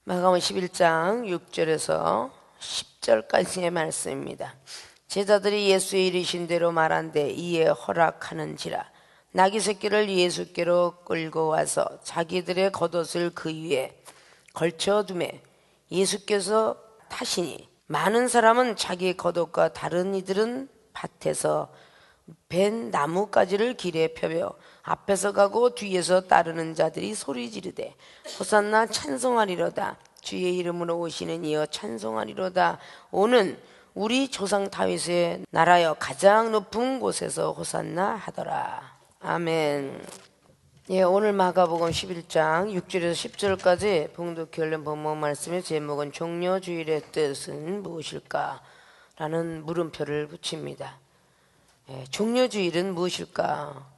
마가복음 11장 6절에서 10절까지의 말씀입니다. 제자들이 예수의 이르신 대로 말한데 이에 허락하는지라. 나귀 새끼를 예수께로 끌고 와서 자기들의 겉옷을 그 위에 걸쳐두매 예수께서 타시니 많은 사람은 자기 겉옷과 다른 이들은 밭에서 벤 나뭇가지를 길에 펴며 앞에서 가고 뒤에서 따르는 자들이 소리 지르되 호산나 찬송하리로다. 주의 이름으로 오시는 이여 찬송하리로다. 오는 우리 조상 다윗의 나라여 가장 높은 곳에서 호산나 하더라. 아멘. 예, 오늘 마가복음 11장 6절에서 10절까지 봉독 결론 본문 말씀의 제목은 종려주일의 뜻은 무엇일까? 라는 물음표를 붙입니다. 예, 종려주일은 무엇일까?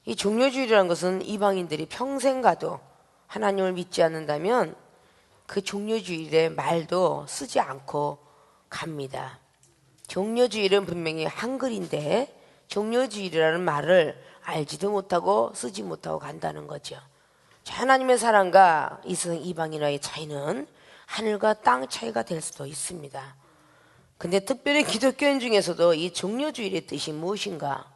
이 종려주일이라는 것은 이방인들이 평생 가도 하나님을 믿지 않는다면 그 종려주일의 말도 쓰지 않고 갑니다. 종려주일은 분명히 한글인데 종려주일이라는 말을 알지도 못하고 쓰지 못하고 간다는 거죠. 하나님의 사랑과 이 세상 이방인과의 차이는 하늘과 땅 차이가 될 수도 있습니다. 근데 특별히 기독교인 중에서도 이 종려주일의 뜻이 무엇인가?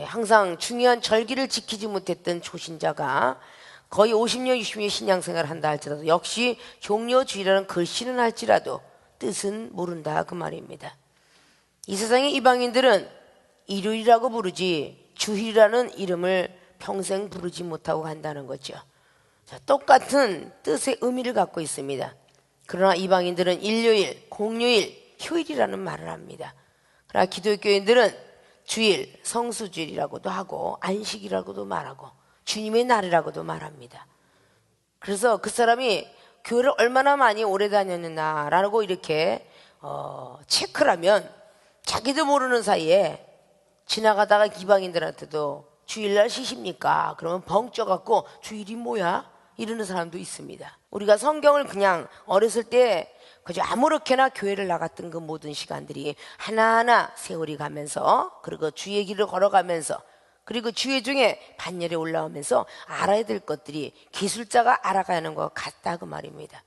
항상 중요한 절기를 지키지 못했던 초신자가 거의 50년, 60년 신앙생활을 한다 할지라도 역시 종려주일이라는 글씨는 할지라도 뜻은 모른다 그 말입니다. 이 세상의 이방인들은 일요일이라고 부르지 주일이라는 이름을 평생 부르지 못하고 간다는 거죠. 똑같은 뜻의 의미를 갖고 있습니다. 그러나 이방인들은 일요일, 공휴일, 휴일이라는 말을 합니다. 그러나 기독교인들은 주일, 성수주일이라고도 하고 안식이라고도 말하고 주님의 날이라고도 말합니다. 그래서 그 사람이 교회를 얼마나 많이 오래 다녔느냐라고 이렇게 체크를 하면 자기도 모르는 사이에 지나가다가 이방인들한테도 주일날 쉬십니까? 그러면 벙 쪄갖고 주일이 뭐야? 이러는 사람도 있습니다. 우리가 성경을 그냥 어렸을 때 그저 아무렇게나 교회를 나갔던 그 모든 시간들이 하나하나 세월이 가면서 그리고 주의 길을 걸어가면서 그리고 주의 중에 반열에 올라오면서 알아야 될 것들이 기술자가 알아가야 하는 것 같다 그 말입니다.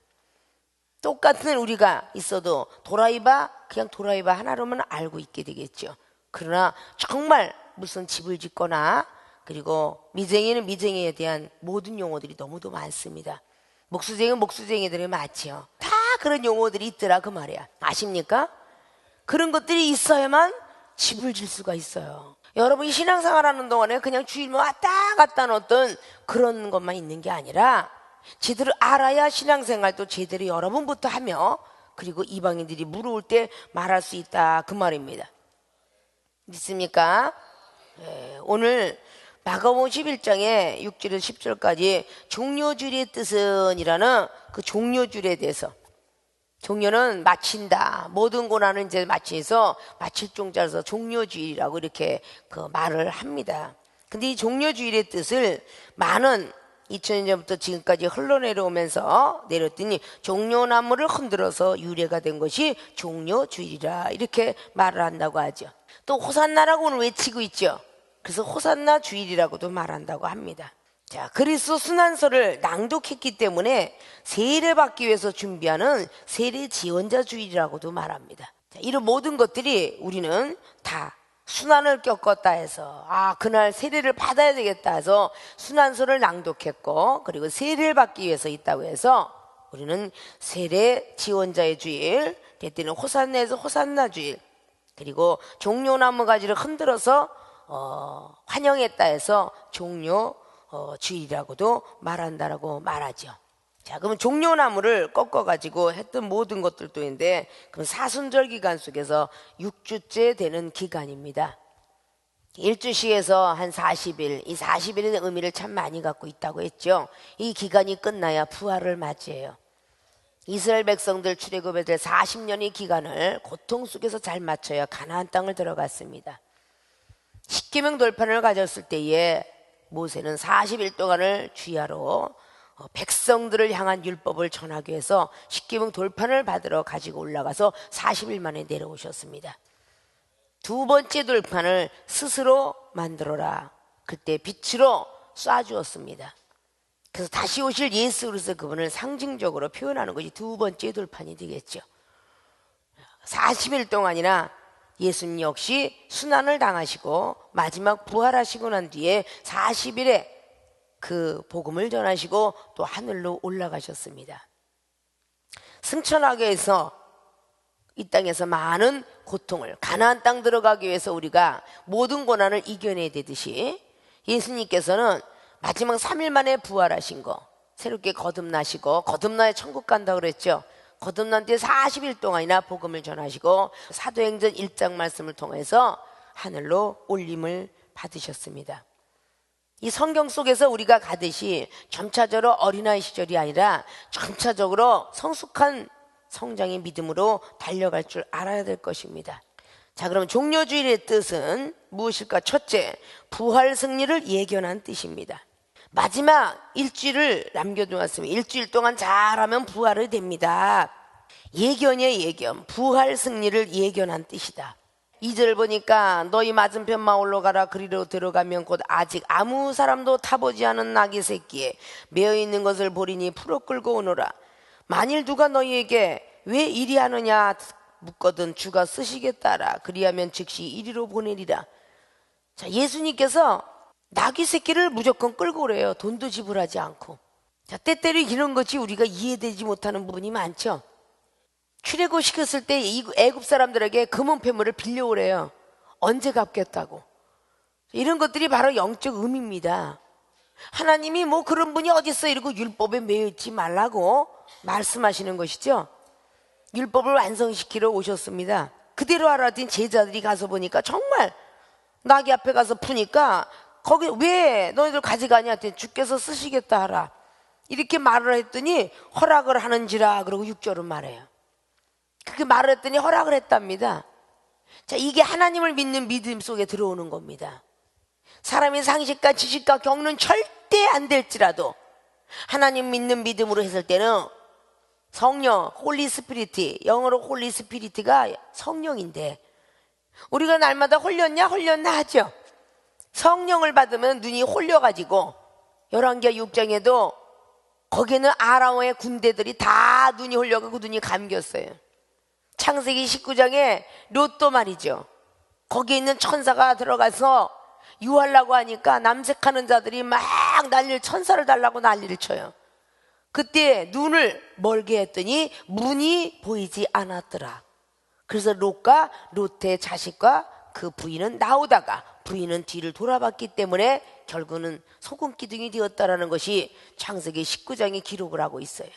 똑같은 우리가 있어도 도라이바 그냥 도라이바 하나로만 알고 있게 되겠죠. 그러나 정말 무슨 집을 짓거나 그리고 미쟁이는 미쟁이에 대한 모든 용어들이 너무도 많습니다. 목수쟁이는 목수쟁이들이 많지요. 다 그런 용어들이 있더라 그 말이야. 아십니까? 그런 것들이 있어야만 집을 질 수가 있어요. 여러분이 신앙생활하는 동안에 그냥 주일만 왔다 갔다 하는 어떤 그런 것만 있는 게 아니라 제대로 알아야 신앙생활도 제대로 여러분부터 하며 그리고 이방인들이 물어올 때 말할 수 있다 그 말입니다. 믿습니까? 오늘 마가복음 11장의 6절에서 10절까지 종려주일의 뜻은 이라는 그 종려주일에 대해서 종려는 마친다. 모든 고난은 이제 마치서 마칠 종자로서 종려주일이라고 이렇게 그 말을 합니다. 근데 이 종려주일의 뜻을 많은 2000년 전부터 지금까지 흘러내려오면서 내렸더니 종려나무를 흔들어서 유래가 된 것이 종려주일이라 이렇게 말을 한다고 하죠. 또 호산나라고 오늘 외치고 있죠. 그래서 호산나 주일이라고도 말한다고 합니다. 자, 그리스도 순환서를 낭독했기 때문에 세례 받기 위해서 준비하는 세례 지원자 주일이라고도 말합니다. 자, 이런 모든 것들이 우리는 다 순환을 겪었다 해서 그날 세례를 받아야 되겠다 해서 순환서를 낭독했고 그리고 세례를 받기 위해서 있다고 해서 우리는 세례 지원자의 주일, 때때는 호산나에서 호산나 주일, 그리고 종려나무 가지를 흔들어서 환영했다 해서 종려 주일이라고도 말한다라고 말하죠. 자, 그러면 종려나무를 꺾어가지고 했던 모든 것들도 있는데, 그럼 사순절 기간 속에서 6주째 되는 기간입니다. 일주시에서 한 40일, 이 40일의 의미를 참 많이 갖고 있다고 했죠. 이 기간이 끝나야 부활을 맞이해요. 이스라엘 백성들 출애굽에 대해 40년의 기간을 고통 속에서 잘 맞춰야 가나안 땅을 들어갔습니다. 십계명 돌판을 가졌을 때에 모세는 40일 동안을 주야로 백성들을 향한 율법을 전하기 위해서 십계명 돌판을 받으러 가지고 올라가서 40일 만에 내려오셨습니다. 두 번째 돌판을 스스로 만들어라. 그때 빛으로 쏴주었습니다. 그래서 다시 오실 예수 그리스도 그분을 상징적으로 표현하는 것이 두 번째 돌판이 되겠죠. 40일 동안이나 예수님 역시 순환을 당하시고 마지막 부활하시고 난 뒤에 40일에 그 복음을 전하시고 또 하늘로 올라가셨습니다. 승천하게 해서 이 땅에서 많은 고통을, 가나안 땅 들어가기 위해서 우리가 모든 고난을 이겨내야 되듯이 예수님께서는 마지막 3일 만에 부활하신 거, 새롭게 거듭나시고, 거듭나야 천국 간다고 그랬죠. 거듭난 뒤에 40일 동안이나 복음을 전하시고 사도행전 1장 말씀을 통해서 하늘로 올림을 받으셨습니다. 이 성경 속에서 우리가 가듯이 점차적으로 어린아이 시절이 아니라 점차적으로 성숙한 성장의 믿음으로 달려갈 줄 알아야 될 것입니다. 자, 그럼 종려주일의 뜻은 무엇일까? 첫째, 부활 승리를 예견한 뜻입니다. 마지막 일주일을 남겨두었습니다. 일주일 동안 잘하면 부활이 됩니다. 예견이에요, 예견. 부활 승리를 예견한 뜻이다. 2절 보니까 너희 맞은편 마을로 가라. 그리로 들어가면 곧 아직 아무 사람도 타보지 않은 나귀 새끼에 매어 있는 것을 보리니 풀어 끌고 오너라. 만일 누가 너희에게 왜 이리 하느냐 묻거든 주가 쓰시겠다라. 그리하면 즉시 이리로 보내리라. 자, 예수님께서 나귀 새끼를 무조건 끌고 오래요. 돈도 지불하지 않고. 자, 때때로 이런 것이 우리가 이해되지 못하는 부분이 많죠. 출애굽 시켰을 때 애굽 사람들에게 금은 패물을 빌려오래요. 언제 갚겠다고. 이런 것들이 바로 영적 의미입니다. 하나님이 뭐 그런 분이 어딨어 이러고 율법에 매여 있지 말라고 말씀하시는 것이죠. 율법을 완성시키러 오셨습니다. 그대로 알아듣는 제자들이 가서 보니까 정말 나귀 앞에 가서 푸니까 거기 왜 너희들 가져가냐 했더니 주께서 쓰시겠다 하라. 이렇게 말을 했더니 허락을 하는지라 그러고 6절은 말해요. 그렇게 말을 했더니 허락을 했답니다. 자, 이게 하나님을 믿는 믿음 속에 들어오는 겁니다. 사람의 상식과 지식과 경륜 절대 안 될지라도 하나님 믿는 믿음으로 했을 때는 성령, 홀리 스피리트, 영어로 홀리 스피리트가 성령인데 우리가 날마다 홀렸냐 하죠. 성령을 받으면 눈이 홀려가지고 열왕기하 6장에도 거기는 아람의 군대들이 다 눈이 홀려가고 눈이 감겼어요. 창세기 19장에 롯도 말이죠. 거기에 있는 천사가 들어가서 유하려고 하니까 남색하는 자들이 막 천사를 달라고 난리를 쳐요. 그때 눈을 멀게 했더니 문이 보이지 않았더라. 그래서 롯의 자식과 그 부인은 나오다가 부인은 뒤를 돌아봤기 때문에 결국은 소금 기둥이 되었다라는 것이 창세기 19장에 기록을 하고 있어요.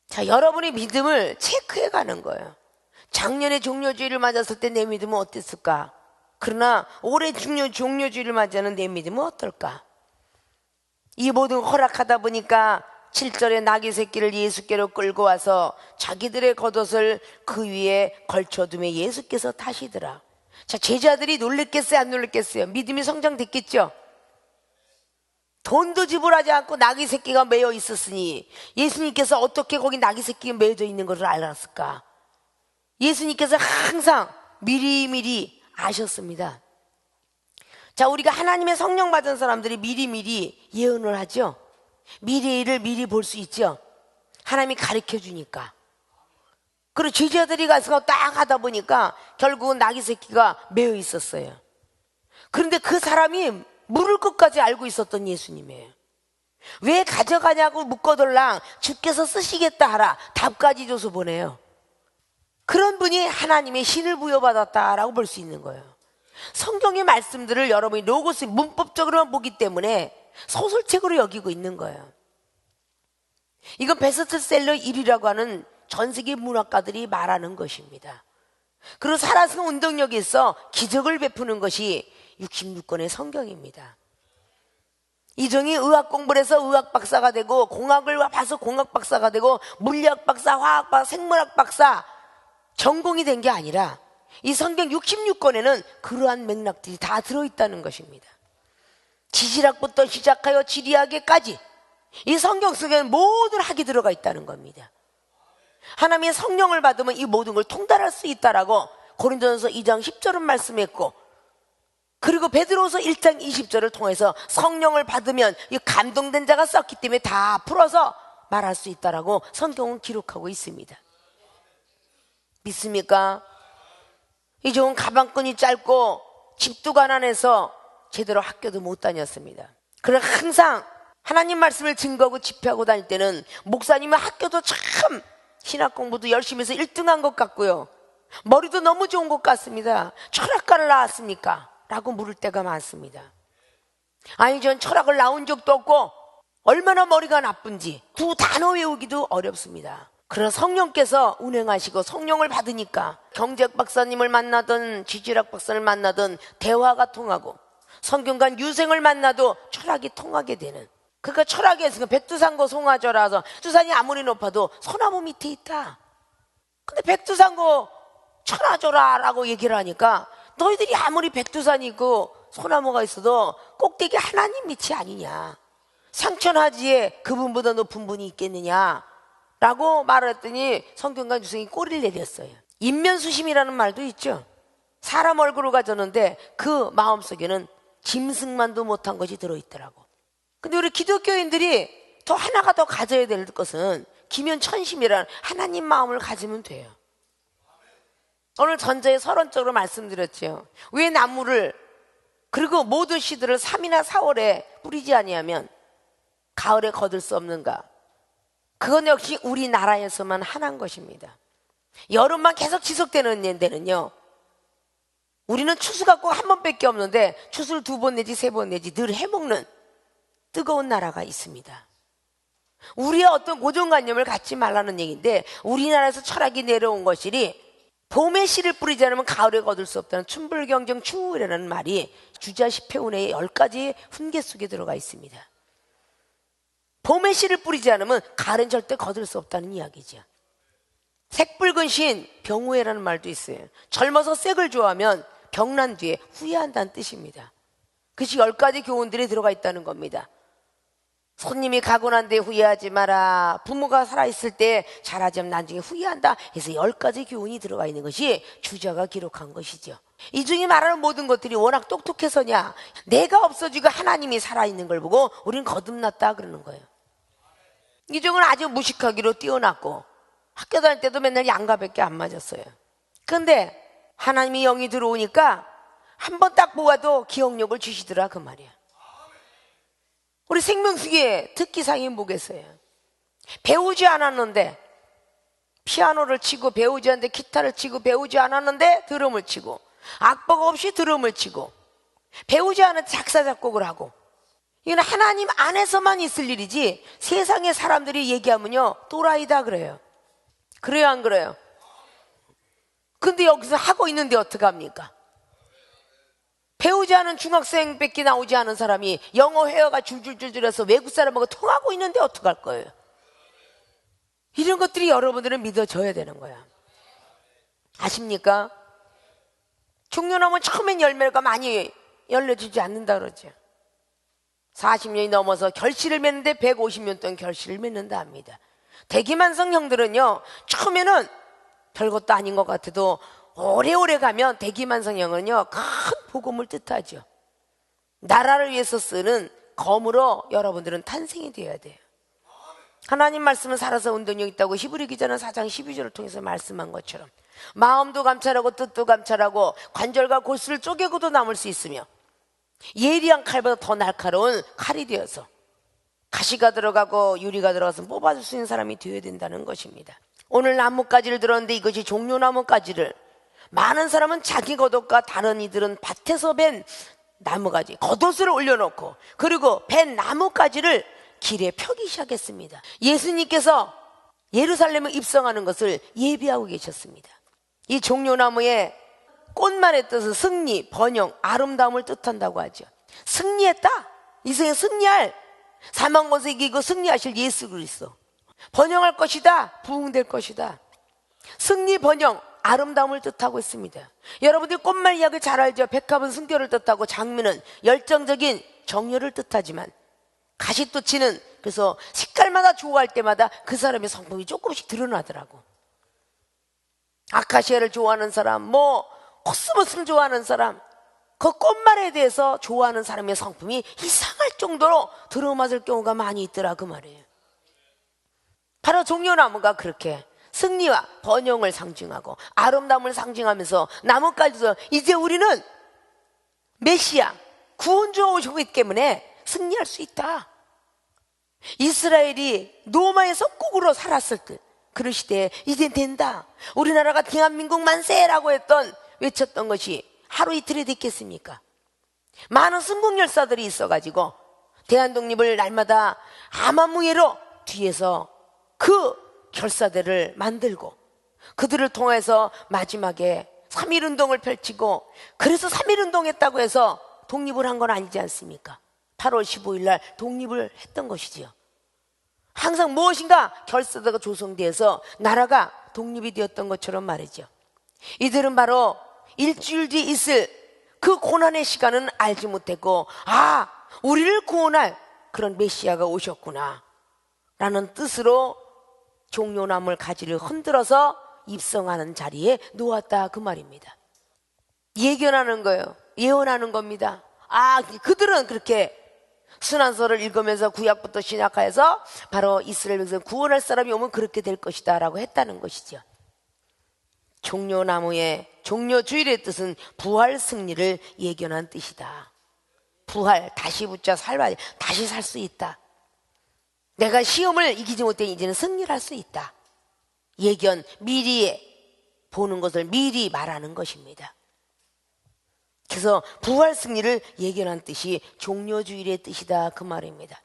자, 여러분의 믿음을 체크해 가는 거예요. 작년에 종려주의를 맞았을 때 내 믿음은 어땠을까? 그러나 올해 종려주의를 맞이하는 내 믿음은 어떨까? 이 모든 허락하다 보니까 7절에 나귀 새끼를 예수께로 끌고 와서 자기들의 겉옷을 그 위에 걸쳐두며 예수께서 타시더라. 자, 제자들이 놀랬겠어요, 안 놀랬겠어요? 믿음이 성장됐겠죠? 돈도 지불하지 않고 나귀 새끼가 매여 있었으니 예수님께서 어떻게 거기 나귀 새끼가 매여져 있는 것을 알았을까? 예수님께서 항상 미리미리 아셨습니다. 자, 우리가 하나님의 성령 받은 사람들이 미리미리 예언을 하죠. 미래의 일을 미리 볼 수 있죠. 하나님이 가르쳐 주니까. 그리고 제자들이 가서 딱 하다 보니까 결국은 나귀 새끼가 매여 있었어요. 그런데 그 사람이 물을 끝까지 알고 있었던 예수님이에요. 왜 가져가냐고 묻거들랑 주께서 쓰시겠다 하라 답까지 줘서 보내요. 그런 분이 하나님의 신을 부여받았다라고 볼 수 있는 거예요. 성경의 말씀들을 여러분이 로고스 문법적으로만 보기 때문에 소설책으로 여기고 있는 거예요. 이건 베스트셀러 1위라고 하는 전 세계 문학가들이 말하는 것입니다. 그리고 살아서 운동력이 있어 기적을 베푸는 것이 66권의 성경입니다. 이종이 의학 공부를 해서 의학 박사가 되고 공학을 봐서 공학 박사가 되고 물리학 박사, 화학 박사, 생물학 박사 전공이 된 게 아니라 이 성경 66권에는 그러한 맥락들이 다 들어있다는 것입니다. 지질학부터 시작하여 지리학에까지 이 성경 속에는 모든 학이 들어가 있다는 겁니다. 하나님의 성령을 받으면 이 모든 걸 통달할 수 있다라고 고린도전서 2장 10절은 말씀했고, 그리고 그리고 베드로후서 1장 20절을 통해서 성령을 받으면 이 감동된 자가 썼기 때문에 다 풀어서 말할 수 있다라고 성경은 기록하고 있습니다. 믿습니까? 이종은 가방끈이 짧고 집도 가난해서 제대로 학교도 못 다녔습니다. 그러나 항상 하나님 말씀을 증거하고 집회하고 다닐 때는 목사님은 학교도 참 신학 공부도 열심히 해서 1등한 것 같고요, 머리도 너무 좋은 것 같습니다. 철학과를 나왔습니까? 라고 물을 때가 많습니다. 아니, 전 철학을 나온 적도 없고 얼마나 머리가 나쁜지 두 단어 외우기도 어렵습니다. 그런 성령께서 운행하시고 성령을 받으니까 경제학 박사님을 만나든 지질학 박사를 만나든 대화가 통하고, 성경관 유생을 만나도 철학이 통하게 되는, 그러니까 철학에서 백두산고 송화저라서 백두산이 아무리 높아도 소나무 밑에 있다. 근데 백두산고 천하조라라고 얘기를 하니까 너희들이 아무리 백두산이고 소나무가 있어도 꼭대기 하나님 밑이 아니냐, 상천하지에 그분보다 높은 분이 있겠느냐 라고 말을 했더니 성경관 유생이 꼬리를 내렸어요. 인면수심이라는 말도 있죠. 사람 얼굴을 가졌는데 그 마음속에는 짐승만도 못한 것이 들어있더라고. 근데 우리 기독교인들이 더 하나가 더 가져야 될 것은 기면천심이라는 하나님 마음을 가지면 돼요. 오늘 전자에 서론적으로 말씀드렸죠. 왜 나무를 그리고 모든 씨들을 3이나 4월에 뿌리지 아니하면 가을에 거둘 수 없는가? 그건 역시 우리나라에서만 하나인 것입니다. 여름만 계속 지속되는 데는요, 우리는 추수가 꼭 한 번밖에 없는데 추수를 2번 내지 3번 내지 늘 해먹는 뜨거운 나라가 있습니다. 우리의 어떤 고정관념을 갖지 말라는 얘기인데, 우리나라에서 철학이 내려온 것이 봄에 씨를 뿌리지 않으면 가을에 거둘 수 없다는 춘불경정 추후이라는 말이 주자시패운의 10가지의 훈계 속에 들어가 있습니다. 봄에 씨를 뿌리지 않으면 가을엔 절대 거둘 수 없다는 이야기죠. 색붉은 신 병후회라는 말도 있어요. 젊어서 색을 좋아하면 병난 뒤에 후회한다는 뜻입니다. 그것이 10가지 교훈들이 들어가 있다는 겁니다. 손님이 가고 난 뒤에 후회하지 마라, 부모가 살아있을 때 잘하지 않으면 나중에 후회한다 해서 10가지 교훈이 들어가 있는 것이 주자가 기록한 것이죠. 이 중에 말하는 모든 것들이 워낙 똑똑해서냐, 내가 없어지고 하나님이 살아있는 걸 보고 우리는 거듭났다 그러는 거예요. 이종은 아주 무식하기로 뛰어났고 학교 다닐 때도 맨날 양가밖에 안 맞았어요. 그런데 하나님이 영이 들어오니까 한 번 딱 보아도 기억력을 주시더라 그 말이야. 우리 생명수기에 특기상이 뭐겠어요? 배우지 않았는데 피아노를 치고, 배우지 않는데 기타를 치고, 배우지 않았는데 드럼을 치고, 악보가 없이 드럼을 치고, 배우지 않은 작사 작곡을 하고, 이건 하나님 안에서만 있을 일이지 세상의 사람들이 얘기하면요 또라이다 그래요. 그래요 안 그래요? 근데 여기서 하고 있는데 어떡합니까? 배우지 않은 중학생밖에 나오지 않은 사람이 영어 회화가 줄줄줄줄해서 외국 사람하고 통하고 있는데 어떡할 거예요? 이런 것들이 여러분들은 믿어져야 되는 거야. 아십니까? 종려나무는 처음엔 열매가 많이 열려주지 않는다 그러죠. 40년이 넘어서 결실을 맺는데 150년 동안 결실을 맺는다 합니다. 대기만성 형들은요, 처음에는 별것도 아닌 것 같아도 오래오래 가면 대기만성 형은요 큰 복음을 뜻하죠. 나라를 위해서 쓰는 검으로 여러분들은 탄생이 되어야 돼요. 하나님 말씀은 살아서 운동력 있다고 히브리 기자는 4장 12절을 통해서 말씀한 것처럼 마음도 감찰하고 뜻도 감찰하고 관절과 골수를 쪼개고도 남을 수 있으며 예리한 칼보다 더 날카로운 칼이 되어서 가시가 들어가고 유리가 들어가서 뽑아줄 수 있는 사람이 되어야 된다는 것입니다. 오늘 나뭇가지를 들었는데 이것이 종려나뭇가지를, 많은 사람은 자기 겉옷과 다른 이들은 밭에서 벤 나무가지 겉옷을 올려놓고 그리고 벤 나뭇가지를 길에 펴기 시작했습니다. 예수님께서 예루살렘에 입성하는 것을 예비하고 계셨습니다. 이 종려나무의 꽃만의 뜻은 승리, 번영, 아름다움을 뜻한다고 하죠. 승리했다, 이생에 승리할, 사망권세 이기고 승리하실 예수 그리스도, 번영할 것이다, 부흥될 것이다. 승리, 번영, 아름다움을 뜻하고 있습니다. 여러분들 꽃말 이야기 잘 알죠? 백합은 순결을 뜻하고 장미는 열정적인 정열을 뜻하지만 가시돋치는, 그래서 색깔마다 좋아할 때마다 그 사람의 성품이 조금씩 드러나더라고. 아카시아를 좋아하는 사람, 코스모스를 좋아하는 사람, 그 꽃말에 대해서 좋아하는 사람의 성품이 이상할 정도로 들어맞을 경우가 많이 있더라 그 말이에요. 바로 종려나무가 그렇게 승리와 번영을 상징하고 아름다움을 상징하면서 나뭇가지도 이제 우리는 메시아 구원주가 오시고 있기 때문에 승리할 수 있다. 이스라엘이 노마의 속국으로 살았을 때 그럴 시대에 이제 된다. 우리나라가 대한민국 만세라고 외쳤던 것이 하루 이틀에 됐겠습니까? 많은 순국 열사들이 있어가지고 대한독립을 날마다 암암무예로 뒤에서 그 결사대를 만들고 그들을 통해서 마지막에 3.1운동을 펼치고, 그래서 3.1운동 했다고 해서 독립을 한 건 아니지 않습니까? 8월 15일 날 독립을 했던 것이지요. 항상 무엇인가 결사대가 조성되어서 나라가 독립이 되었던 것처럼 말이죠. 이들은 바로 일주일 뒤에 있을 그 고난의 시간은 알지 못했고, 아, 우리를 구원할 그런 메시아가 오셨구나 라는 뜻으로 종려나물 가지를 흔들어서 입성하는 자리에 놓았다 그 말입니다. 예견하는 거예요. 예언하는 겁니다. 아, 그들은 그렇게 순환서를 읽으면서 구약부터 신약화해서 바로 이스라엘 백성 구원할 사람이 오면 그렇게 될 것이다 라고 했다는 것이죠. 종려나무의 종려주일의 뜻은 부활 승리를 예견한 뜻이다. 부활, 다시 붙자 살아야, 다시 살 수 있다. 내가 시험을 이기지 못해 이제는 승리를 할 수 있다. 예견, 미리 보는 것을 미리 말하는 것입니다. 그래서 부활 승리를 예견한 뜻이 종려주일의 뜻이다 그 말입니다.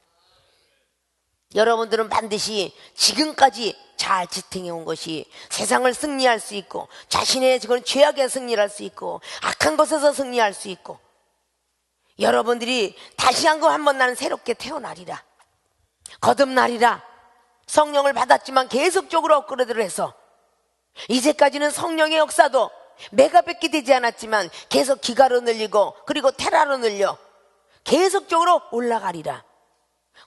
여러분들은 반드시 지금까지 잘 지탱해온 것이 세상을 승리할 수 있고, 자신의 그런 죄악에 승리할 수 있고, 악한 것에서 승리할 수 있고, 여러분들이 다시 한번 나는 새롭게 태어나리라, 거듭나리라, 성령을 받았지만 계속적으로 업그레이드를 해서 이제까지는 성령의 역사도 메가백기 되지 않았지만 계속 기가로 늘리고 그리고 테라로 늘려 계속적으로 올라가리라.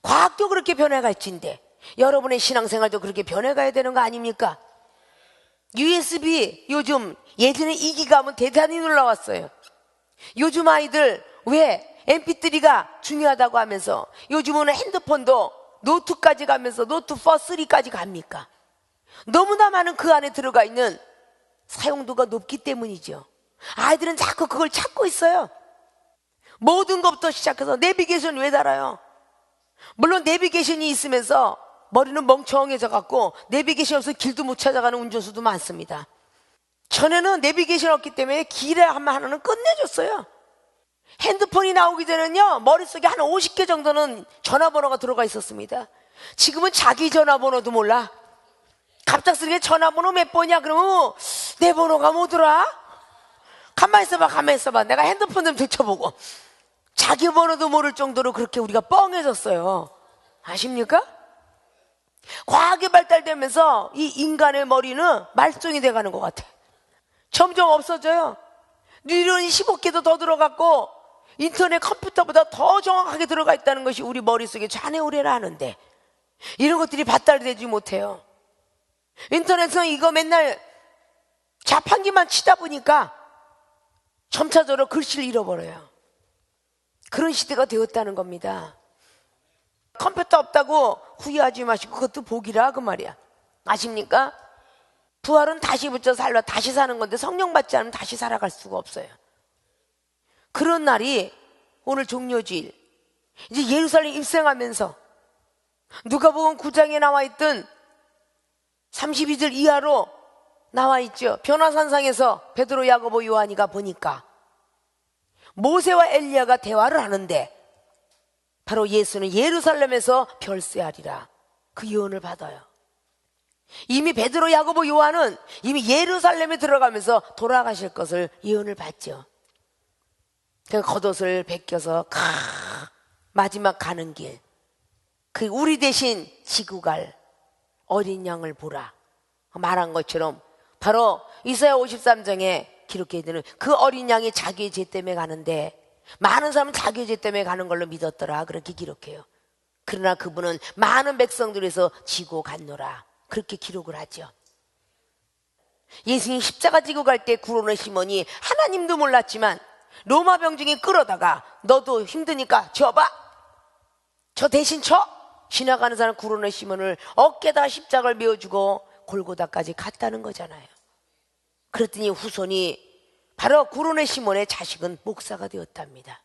과학도 그렇게 변해갈진데 여러분의 신앙생활도 그렇게 변해가야 되는 거 아닙니까? USB 요즘 예전에 2기가 하면 대단히 놀라웠어요. 요즘 아이들 왜 MP3가 중요하다고 하면서 요즘은 핸드폰도 노트까지 가면서 노트 4, 3까지 갑니까? 너무나 많은 그 안에 들어가 있는 사용도가 높기 때문이죠. 아이들은 자꾸 그걸 찾고 있어요. 모든 것부터 시작해서 내비게이션 왜 달아요? 물론 내비게이션이 있으면서 머리는 멍청해져 갖고 내비게이션 없어서 길도 못 찾아가는 운전수도 많습니다. 전에는 내비게이션 없기 때문에 길에 하나는 끝내줬어요. 핸드폰이 나오기 전에는요, 머릿속에 한 50개 정도는 전화번호가 들어가 있었습니다. 지금은 자기 전화번호도 몰라. 갑작스럽게 전화번호 몇 번이야? 그러면 내 번호가 뭐더라? 가만히 있어봐. 내가 핸드폰 좀 들춰보고. 자기 번호도 모를 정도로 그렇게 우리가 뻥해졌어요. 아십니까? 과학이 발달되면서 이 인간의 머리는 말종이 돼가는 것 같아. 점점 없어져요. 뉴런이 15개도 더 들어갔고 인터넷 컴퓨터보다 더 정확하게 들어가 있다는 것이 우리 머릿속에 좌뇌우래라 하는데, 이런 것들이 발달되지 못해요. 인터넷에서 이거 맨날 자판기만 치다 보니까 점차적으로 글씨를 잃어버려요. 그런 시대가 되었다는 겁니다. 컴퓨터 없다고 후회하지 마시고 그것도 복이라 그 말이야. 아십니까? 부활은 다시 붙여 살라, 다시 사는 건데 성령 받지 않으면 다시 살아갈 수가 없어요. 그런 날이 오늘 종려주일, 이제 예루살렘 입성하면서 누가복음 9장에 나와 있던 32절 이하로 나와 있죠. 변화산상에서 베드로, 야고보, 요한이가 보니까 모세와 엘리야가 대화를 하는데 바로 예수는 예루살렘에서 별세하리라 그 예언을 받아요. 이미 베드로, 야고보, 요한은 이미 예루살렘에 들어가면서 돌아가실 것을 예언을 받죠. 그러니까 겉옷을 벗겨서 마지막 가는 길, 그 우리 대신 지고 갈 어린 양을 보라 말한 것처럼 바로 이사야 53장에 기록되어 있는 그 어린 양이 자기의 죄 때문에 가는데 많은 사람은 자기의 죄 때문에 가는 걸로 믿었더라 그렇게 기록해요. 그러나 그분은 많은 백성들에서 지고 갔노라 그렇게 기록을 하죠. 예수님이 십자가 지고 갈 때 구론의 시몬이 하나님도 몰랐지만 로마 병중이 끌어다가 너도 힘드니까 져봐, 저 대신 쳐. 지나가는 사람 구론의 시몬을 어깨에다 십자가를 메어주고 골고다까지 갔다는 거잖아요. 그랬더니 후손이 바로 구론의 시몬의 자식은 목사가 되었답니다.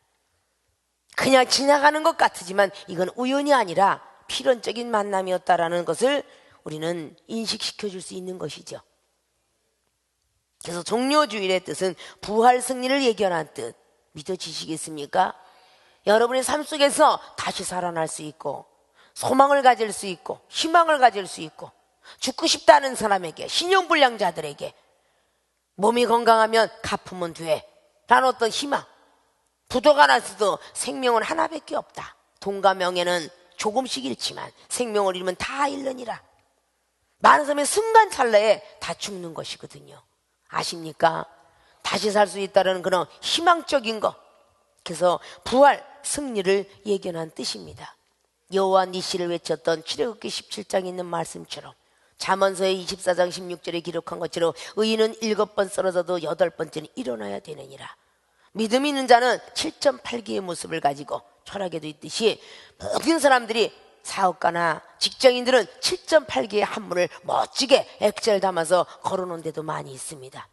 그냥 지나가는 것 같지만 이건 우연이 아니라 필연적인 만남이었다라는 것을 우리는 인식시켜 줄 수 있는 것이죠. 그래서 종료주일의 뜻은 부활 승리를 예견한 뜻, 믿어지시겠습니까? 여러분의 삶 속에서 다시 살아날 수 있고 소망을 가질 수 있고 희망을 가질 수 있고 죽고 싶다는 사람에게, 신용불량자들에게 몸이 건강하면 갚으면 돼 라는 어떤 희망, 부도가 났어도 생명은 하나밖에 없다, 돈과 명예는 조금씩 잃지만 생명을 잃으면 다 잃느니라. 많은 사람이 순간찰나에 다 죽는 것이거든요. 아십니까? 다시 살 수 있다는 그런 희망적인 것, 그래서 부활 승리를 예견한 뜻입니다. 여호와 니시를 외쳤던 출애굽기 17장에 있는 말씀처럼, 잠언서의 24장 16절에 기록한 것처럼 의인은 7번 쓰러져도 8번째는 일어나야 되느니라. 믿음 있는 자는 7.8개의 모습을 가지고, 철학에도 있듯이 모든 사람들이, 사업가나 직장인들은 7.8개의 한문을 멋지게 액자를 담아서 걸어놓은 데도 많이 있습니다.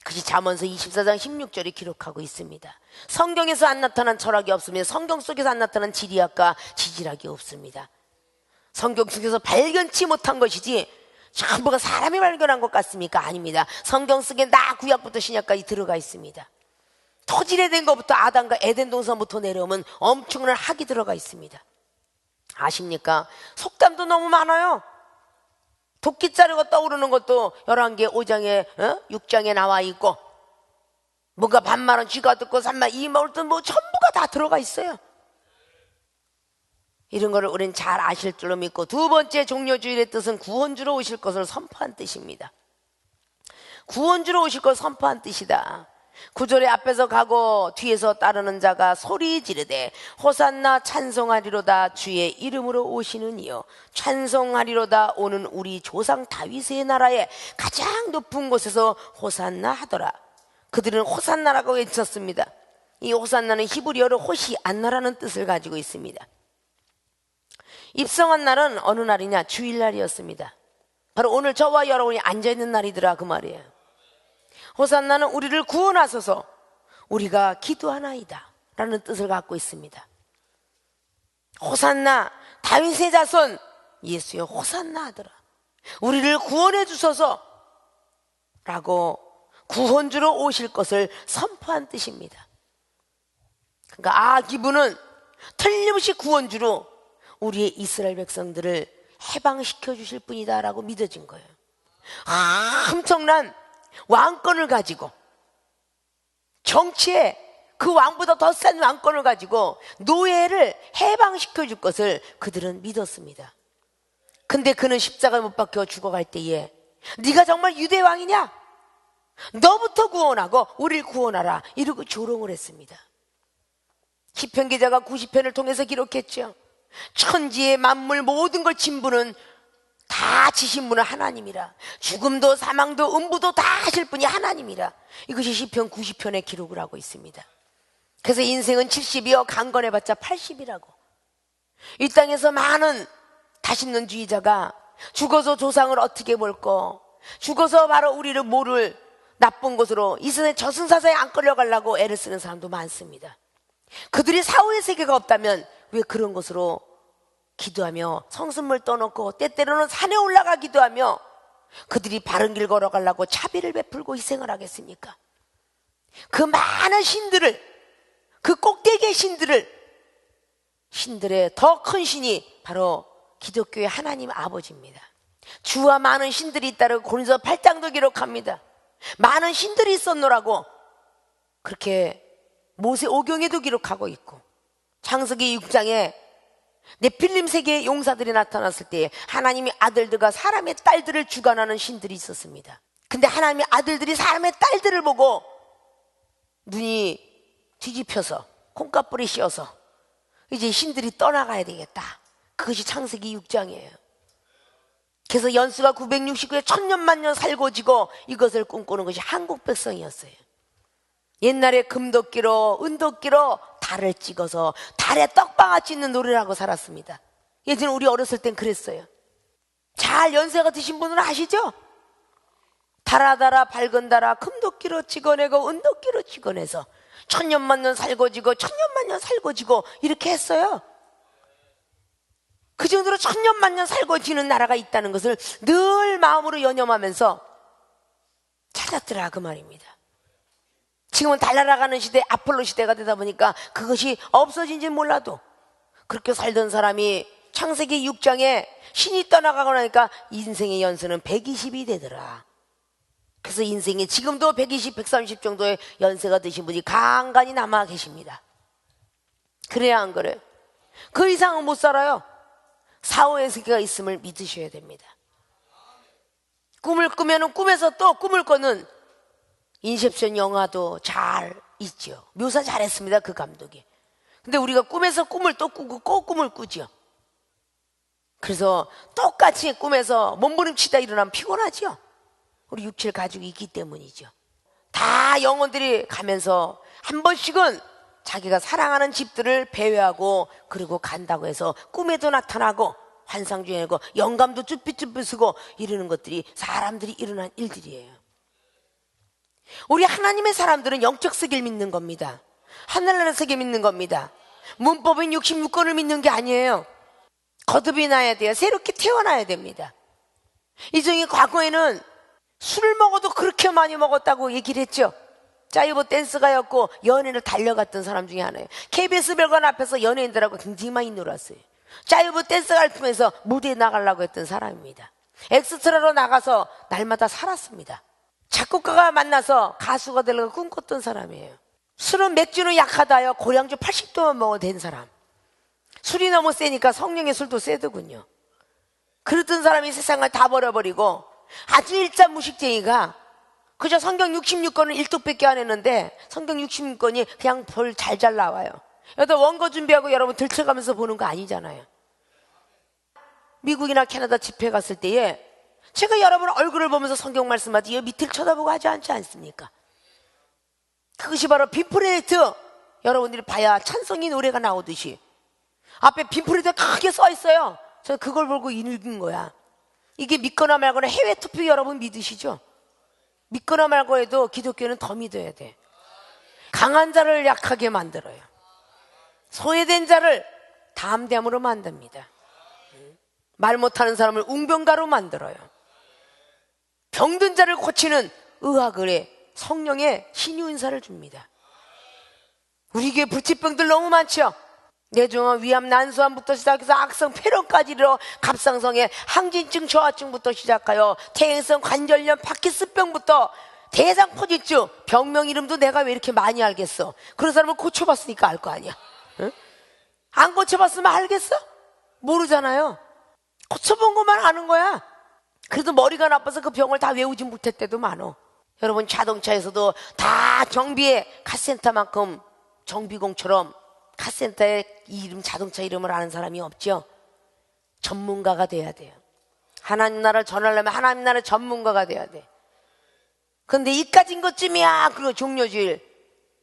그것이 잠언서 24장 16절에 기록하고 있습니다. 성경에서 안 나타난 철학이 없으면 성경 속에서 안 나타난 지리학과 지질학이 없습니다. 성경 속에서 발견치 못한 것이지 전부가 사람이 발견한 것 같습니까? 아닙니다. 성경 속에 다 구약부터 신약까지 들어가 있습니다. 토질에 된 것부터 아담과 에덴 동산부터 내려오면 엄청난 학이 들어가 있습니다. 아십니까? 속담도 너무 많아요. 도끼자루가 떠오르는 것도 11개 5장에 6장에 나와 있고, 뭔가 반말은 쥐가 듣고 산말 이말 든 뭐 전부가 다 들어가 있어요. 이런 거를 우리는 잘 아실 줄로 믿고, 두 번째 종료주일의 뜻은 구원주로 오실 것을 선포한 뜻입니다. 구원주로 오실 것을 선포한 뜻이다. 9절에 앞에서 가고 뒤에서 따르는 자가 소리 지르되 호산나 찬송하리로다, 주의 이름으로 오시는 이여 찬송하리로다, 오는 우리 조상 다윗의 나라에 가장 높은 곳에서 호산나 하더라. 그들은 호산나라고 외쳤습니다. 이 호산나는 히브리어로 호시안나라는 뜻을 가지고 있습니다. 입성한 날은 어느 날이냐? 주일날이었습니다. 바로 오늘 저와 여러분이 앉아있는 날이더라, 그 말이에요. 호산나는 우리를 구원하소서, 우리가 기도하나이다 라는 뜻을 갖고 있습니다. 호산나, 다윗의 자손 예수여 호산나 하더라. 우리를 구원해 주소서 라고 구원주로 오실 것을 선포한 뜻입니다. 그러니까 기분은 틀림없이 구원주로 우리의 이스라엘 백성들을 해방시켜 주실 분이다 라고 믿어진 거예요. 엄청난 왕권을 가지고, 정치에 그 왕보다 더 센 왕권을 가지고 노예를 해방시켜 줄 것을 그들은 믿었습니다. 근데 그는 십자가에 못 박혀 죽어갈 때에 네가 정말 유대 왕이냐? 너부터 구원하고 우리를 구원하라, 이러고 조롱을 했습니다. 시편 기자가 90편을 통해서 기록했죠. 천지의 만물 모든 걸 진부는 다 지신 분은 하나님이라, 죽음도 사망도 음부도 다 하실 분이 하나님이라. 이것이 시편 90편에 기록을 하고 있습니다. 그래서 인생은 70이요 강건해봤자 80이라고. 이 땅에서 많은 다신론주의자가 죽어서 조상을 어떻게 볼까, 죽어서 바로 우리를 모를 나쁜 곳으로 이 세상에 저승사자에 안 끌려가려고 애를 쓰는 사람도 많습니다. 그들이 사후의 세계가 없다면 왜 그런 곳으로 기도하며 성순물 떠놓고 때때로는 산에 올라가 기도하며 그들이 바른 길 걸어가려고 차비를 베풀고 희생을 하겠습니까? 그 많은 신들을, 그 꼭대기의 신들의 더 큰 신이 바로 기독교의 하나님 아버지입니다. 주와 많은 신들이 있다고 고린도서 8장도 기록합니다. 많은 신들이 있었노라고 그렇게 모세 오경에도 기록하고 있고, 창세기 6장에 네필림 세계의 용사들이 나타났을 때 하나님의 아들들과 사람의 딸들을 주관하는 신들이 있었습니다. 근데 하나님의 아들들이 사람의 딸들을 보고 눈이 뒤집혀서 콩깍불이 씌어서 이제 신들이 떠나가야 되겠다. 그것이 창세기 6장이에요. 그래서 연수가 969에 천년 만년 살고 지고 이것을 꿈꾸는 것이 한국 백성이었어요. 옛날에 금도끼로 은도끼로 달을 찍어서 달에 떡방아 찢는 놀이를 하고 살았습니다. 예전에 우리 어렸을 땐 그랬어요. 잘 연세가 드신 분은 아시죠? 달아달아 밝은 달아 금도끼로 찍어내고 은도끼로 찍어내서 천년만년 살고지고 천년만년 살고지고 이렇게 했어요. 그 정도로 천년만년 살고지는 나라가 있다는 것을 늘 마음으로 여념하면서 찾았더라 그 말입니다. 지금은 달 날아가는 시대, 아폴로 시대가 되다 보니까 그것이 없어진지 몰라도 그렇게 살던 사람이 창세기 6장에 신이 떠나가고 나니까 인생의 연수는 120이 되더라. 그래서 인생에 지금도 120, 130 정도의 연세가 드신 분이 간간히 남아 계십니다. 그래야 안 그래요? 그 이상은 못 살아요. 사후의 세계가 있음을 믿으셔야 됩니다. 꿈을 꾸면 꿈에서 또 꿈을 꿔는 인셉션 영화도 잘 있죠. 묘사 잘했습니다 그 감독이. 근데 우리가 꿈에서 꿈을 또 꾸고 꼭 꿈을 꾸죠. 그래서 똑같이 꿈에서 몸부림치다 일어나면 피곤하죠. 우리 육체를 가지고 있기 때문이죠. 다 영혼들이 가면서 한 번씩은 자기가 사랑하는 집들을 배회하고 그리고 간다고 해서 꿈에도 나타나고 환상 중에 고 영감도 쭈삣쭈삣 쓰고 이러는 것들이 사람들이 일어난 일들이에요. 우리 하나님의 사람들은 영적 세계를 믿는 겁니다. 하늘나라 세계 믿는 겁니다. 문법인 66권을 믿는 게 아니에요. 거듭이 나야 돼요. 새롭게 태어나야 됩니다. 이종이 과거에는 술을 먹어도 그렇게 많이 먹었다고 얘기를 했죠. 짜이버 댄스가였고 연예인을 달려갔던 사람 중에 하나예요. KBS 별관 앞에서 연예인들하고 굉장히 많이 놀았어요. 짜이버 댄스가를 통해서 무대에 나가려고 했던 사람입니다. 엑스트라로 나가서 날마다 살았습니다. 작곡가가 만나서 가수가 되려고 꿈꿨던 사람이에요. 술은 맥주는 약하다요. 고량주 80도만 먹어도 된 사람. 술이 너무 세니까 성령의 술도 세더군요. 그랬던 사람이 세상을 다 버려버리고 아주 일자 무식쟁이가 그저 성경 66권을 1독밖에 안 했는데 성경 66권이 그냥 별 잘 나와요. 여기다 원고 준비하고 여러분 들쳐가면서 보는 거 아니잖아요. 미국이나 캐나다 집회 갔을 때에 제가 여러분 얼굴을 보면서 성경 말씀하지 이 밑을 쳐다보고 하지 않지 않습니까? 그것이 바로 빔프레이트. 여러분들이 봐야 찬송이 노래가 나오듯이 앞에 빔프레이트가 크게 써 있어요. 저 그걸 보고 읽은 거야. 이게 믿거나 말거나 해외 투표 여러분 믿으시죠? 믿거나 말고 해도 기독교는 더 믿어야 돼. 강한 자를 약하게 만들어요. 소외된 자를 담대함으로 만듭니다. 말 못하는 사람을 웅변가로 만들어요. 병든 자를 고치는 의학을에 성령의 신유인사를 줍니다. 우리 교회 불치병들 너무 많죠? 뇌종암, 위암, 난소암부터 시작해서 악성 폐렴까지로 갑상선의 항진증, 저하증부터 시작하여 퇴행성 관절염, 파킨슨병부터 대장포진증, 병명 이름도 내가 왜 이렇게 많이 알겠어? 그런 사람을 고쳐봤으니까 알 거 아니야. 응? 안 고쳐봤으면 알겠어? 모르잖아요. 고쳐본 것만 아는 거야. 그래도 머리가 나빠서 그 병을 다 외우지 못할 때도 많어. 여러분 자동차에서도 다 정비의 카센터만큼 정비공처럼 카센터의 이름, 자동차 이름을 아는 사람이 없죠. 전문가가 돼야 돼요. 하나님 나라를 전하려면 하나님 나라의 전문가가 돼야 돼. 근데 이까진 것쯤이야. 그리고 종료주일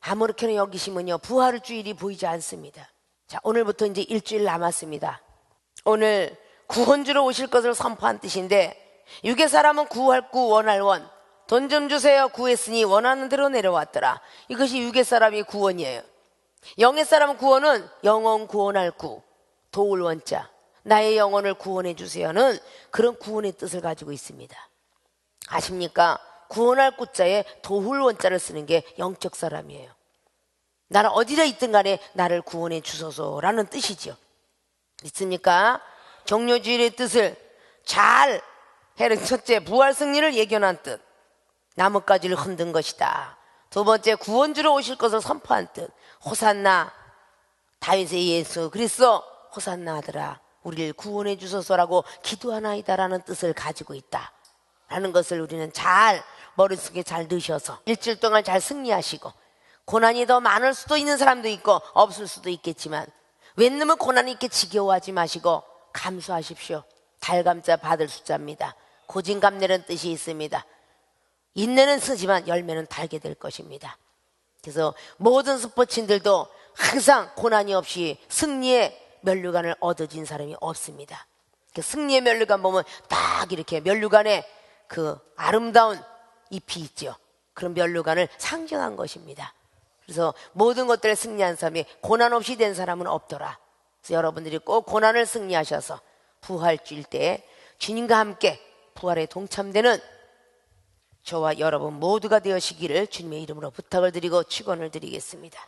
아무렇게나 여기시면요 부활 주일이 보이지 않습니다. 자, 오늘부터 이제 일주일 남았습니다. 오늘 구원주로 오실 것을 선포한 뜻인데, 육의 사람은 구할 구 원할 원, 돈 좀 주세요 구했으니 원하는 대로 내려왔더라. 이것이 육의 사람이 구원이에요. 영의 사람은 구원은 영혼 구원할 구, 도울 원자, 나의 영혼을 구원해 주세요는 그런 구원의 뜻을 가지고 있습니다. 아십니까? 구원할 구자에 도울 원자를 쓰는 게 영적 사람이에요. 나는 어디에 있든 간에 나를 구원해 주소서라는 뜻이죠. 믿습니까? 종료주일의 뜻을 잘 해는 첫째, 부활 승리를 예견한 뜻, 나뭇가지를 흔든 것이다. 두 번째, 구원주로 오실 것을 선포한 뜻, 호산나, 다윗의 예수 그리스도 호산나 하더라, 우리를 구원해 주소서라고 기도하나이다라는 뜻을 가지고 있다 라는 것을 우리는 잘 머릿속에 잘 넣으셔서 일주일 동안 잘 승리하시고, 고난이 더 많을 수도 있는 사람도 있고 없을 수도 있겠지만 웬놈은 고난이 있게 지겨워하지 마시고 감수하십시오. 달감자 받을 숫자입니다. 고진감래는 뜻이 있습니다. 인내는 쓰지만 열매는 달게 될 것입니다. 그래서 모든 스포츠인들도 항상 고난이 없이 승리의 면류관을 얻어진 사람이 없습니다. 그 승리의 면류관 보면 딱 이렇게 면류관에 그 아름다운 잎이 있죠. 그런 면류관을 상징한 것입니다. 그래서 모든 것들을 승리한 사람이 고난 없이 된 사람은 없더라. 그래서 여러분들이 꼭 고난을 승리하셔서 부활주일 때 주님과 함께 부활에 동참되는 저와 여러분 모두가 되시기를 주님의 이름으로 부탁을 드리고 축원을 드리겠습니다.